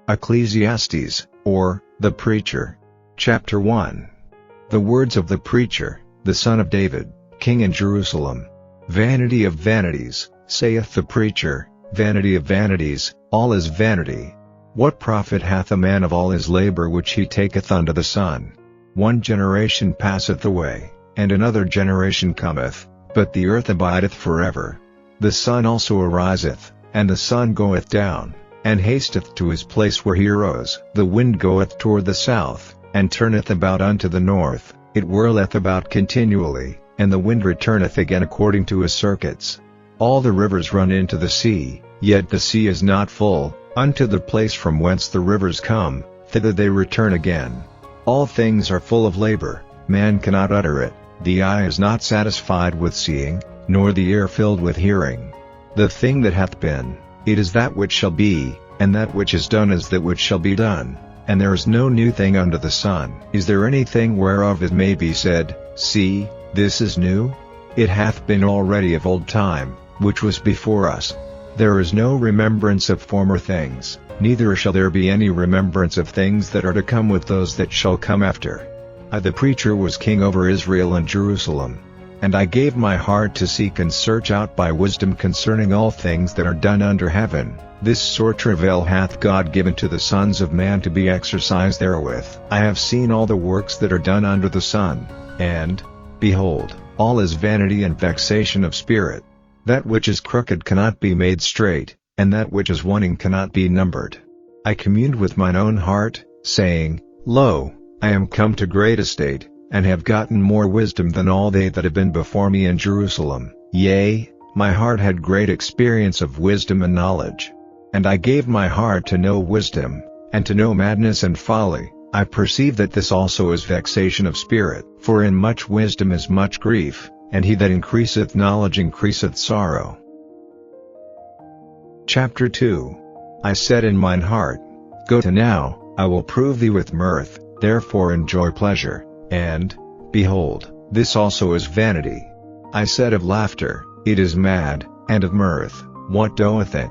Ecclesiastes, or, the Preacher. Chapter 1. The words of the preacher, the son of David, king in Jerusalem. Vanity of vanities, saith the preacher, vanity of vanities, all is vanity. What profit hath a man of all his labor which he taketh under the sun? One generation passeth away, and another generation cometh, but the earth abideth forever. The sun also ariseth, and the sun goeth down, and hasteth to his place where he rose. The wind goeth toward the south, and turneth about unto the north, it whirleth about continually, and the wind returneth again according to his circuits. All the rivers run into the sea, yet the sea is not full, unto the place from whence the rivers come, thither they return again. All things are full of labor, man cannot utter it, the eye is not satisfied with seeing, nor the ear filled with hearing. The thing that hath been, it is that which shall be, and that which is done is that which shall be done, and there is no new thing under the sun. Is there anything whereof it may be said, See, this is new? It hath been already of old time, which was before us. There is no remembrance of former things, neither shall there be any remembrance of things that are to come with those that shall come after. I the preacher was king over Israel and Jerusalem. And I gave my heart to seek and search out by wisdom concerning all things that are done under heaven. This sore travail hath God given to the sons of man to be exercised therewith. I have seen all the works that are done under the sun, and, behold, all is vanity and vexation of spirit. That which is crooked cannot be made straight, and that which is wanting cannot be numbered. I communed with mine own heart, saying, Lo, I am come to great estate, and have gotten more wisdom than all they that have been before me in Jerusalem. Yea, my heart had great experience of wisdom and knowledge. And I gave my heart to know wisdom, and to know madness and folly. I perceive that this also is vexation of spirit. For in much wisdom is much grief, and he that increaseth knowledge increaseth sorrow. Chapter 2. I said in mine heart, Go to now, I will prove thee with mirth, therefore enjoy pleasure. And, behold, this also is vanity. I said of laughter, It is mad, and of mirth, what doeth it?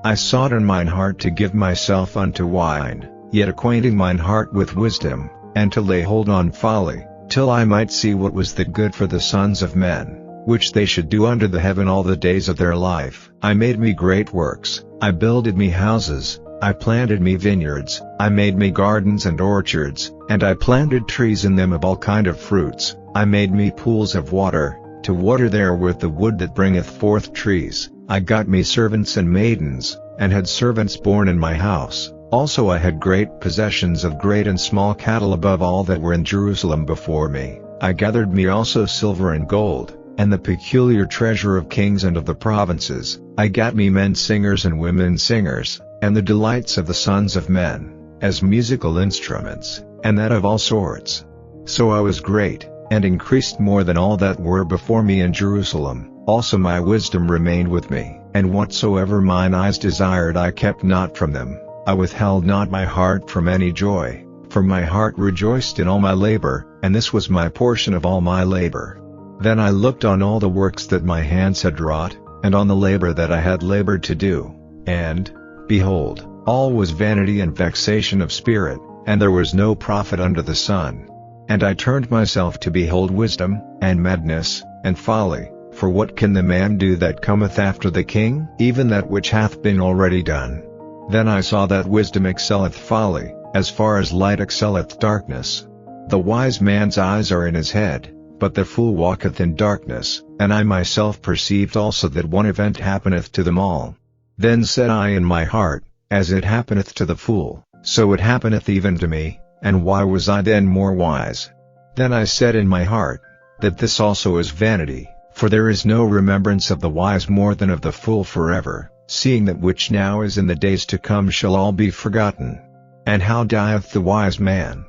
I sought in mine heart to give myself unto wine, yet acquainting mine heart with wisdom, and to lay hold on folly, till I might see what was the good for the sons of men, which they should do under the heaven all the days of their life. I made me great works, I builded me houses, I planted me vineyards, I made me gardens and orchards, and I planted trees in them of all kind of fruits. I made me pools of water, to water therewith the wood that bringeth forth trees. I got me servants and maidens, and had servants born in my house. Also I had great possessions of great and small cattle above all that were in Jerusalem before me. I gathered me also silver and gold, and the peculiar treasure of kings and of the provinces. I got me men singers and women singers, and the delights of the sons of men, as musical instruments, and that of all sorts. So I was great, and increased more than all that were before me in Jerusalem. Also my wisdom remained with me, and whatsoever mine eyes desired I kept not from them. I withheld not my heart from any joy, for my heart rejoiced in all my labor, and this was my portion of all my labor. Then I looked on all the works that my hands had wrought, and on the labor that I had labored to do, and, behold, all was vanity and vexation of spirit, and there was no profit under the sun. And I turned myself to behold wisdom, and madness, and folly. For what can the man do that cometh after the king? Even that which hath been already done. Then I saw that wisdom excelleth folly, as far as light excelleth darkness. The wise man's eyes are in his head, but the fool walketh in darkness. And I myself perceived also that one event happeneth to them all. Then said I in my heart, As it happeneth to the fool, so it happeneth even to me, and why was I then more wise? Then I said in my heart, That this also is vanity, for there is no remembrance of the wise more than of the fool forever, seeing that which now is in the days to come shall all be forgotten. And how dieth the wise man?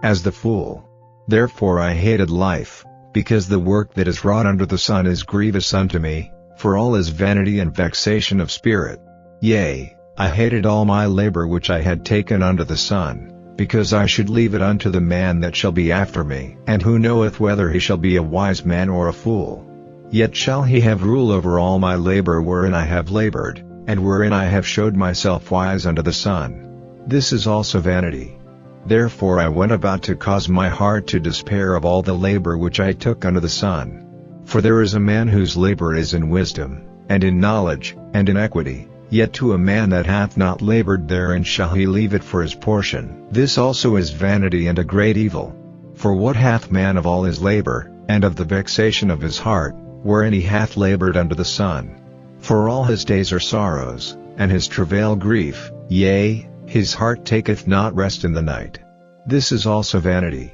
As the fool. Therefore I hated life, because the work that is wrought under the sun is grievous unto me, for all is vanity and vexation of spirit. Yea, I hated all my labor which I had taken under the sun, because I should leave it unto the man that shall be after me. And who knoweth whether he shall be a wise man or a fool? Yet shall he have rule over all my labor wherein I have labored, and wherein I have showed myself wise under the sun. This is also vanity. Therefore I went about to cause my heart to despair of all the labor which I took under the sun. For there is a man whose labor is in wisdom, and in knowledge, and in equity, yet to a man that hath not labored therein shall he leave it for his portion. This also is vanity and a great evil. For what hath man of all his labor, and of the vexation of his heart, wherein he hath labored under the sun? For all his days are sorrows, and his travail grief, yea, his heart taketh not rest in the night. This is also vanity.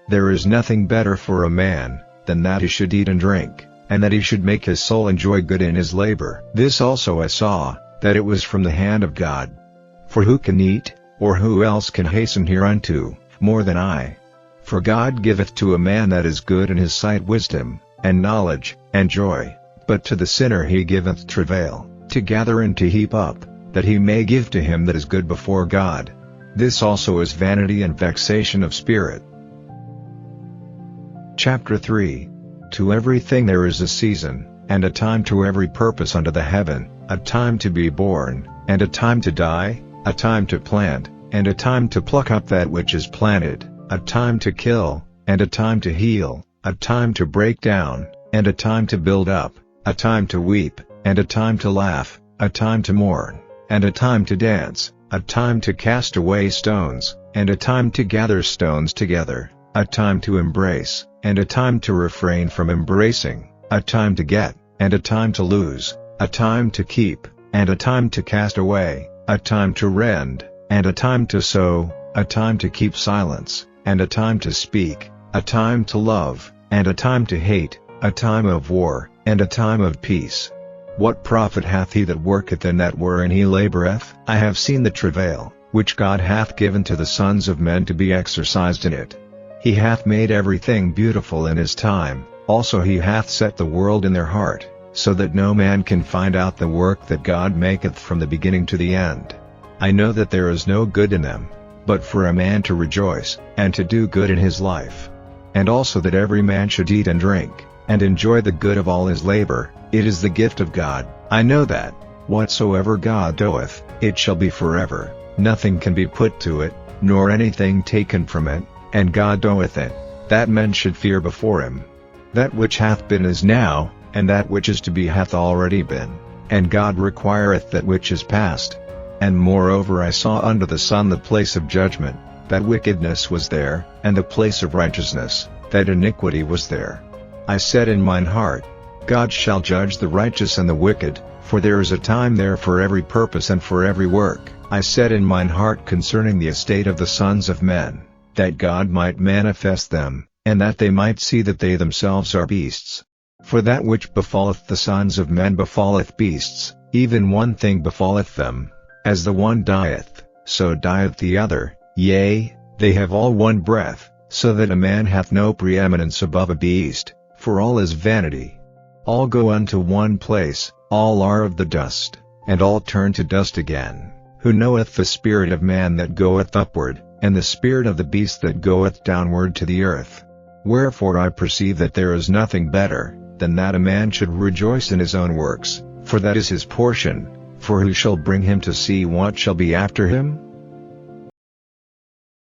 There is nothing better for a man, than that he should eat and drink, and that he should make his soul enjoy good in his labor. This also I saw, that it was from the hand of God. For who can eat, or who else can hasten hereunto, more than I? For God giveth to a man that is good in his sight wisdom, and knowledge, and joy, but to the sinner he giveth travail, to gather and to heap up, that he may give to him that is good before God. This also is vanity and vexation of spirit. Chapter 3. To everything there is a season, and a time to every purpose under the heaven, a time to be born, and a time to die, a time to plant, and a time to pluck up that which is planted, a time to kill, and a time to heal, a time to break down, and a time to build up, a time to weep, and a time to laugh, a time to mourn, and a time to dance, a time to cast away stones, and a time to gather stones together, a time to embrace, and a time to refrain from embracing, a time to get, and a time to lose, a time to keep, and a time to cast away, a time to rend, and a time to sow, a time to keep silence, and a time to speak, a time to love, and a time to hate, a time of war, and a time of peace. What profit hath he that worketh in that wherein he laboureth? I have seen the travail, which God hath given to the sons of men to be exercised in it. He hath made everything beautiful in his time, also he hath set the world in their heart, so that no man can find out the work that God maketh from the beginning to the end. I know that there is no good in them, but for a man to rejoice, and to do good in his life. And also that every man should eat and drink, and enjoy the good of all his labor. It is the gift of God. I know that, whatsoever God doeth, it shall be forever, nothing can be put to it, nor anything taken from it, and God doeth it, that men should fear before him. That which hath been is now, and that which is to be hath already been, and God requireth that which is past. And moreover I saw under the sun the place of judgment, that wickedness was there, and the place of righteousness, that iniquity was there. I said in mine heart, God shall judge the righteous and the wicked, for there is a time there for every purpose and for every work. I said in mine heart concerning the estate of the sons of men, that God might manifest them, and that they might see that they themselves are beasts. For that which befalleth the sons of men befalleth beasts, even one thing befalleth them. As the one dieth, so dieth the other, yea, they have all one breath, so that a man hath no preeminence above a beast, for all is vanity. All go unto one place, all are of the dust, and all turn to dust again. Who knoweth the spirit of man that goeth upward, and the spirit of the beast that goeth downward to the earth? Wherefore I perceive that there is nothing better, than that a man should rejoice in his own works, for that is his portion, for who shall bring him to see what shall be after him?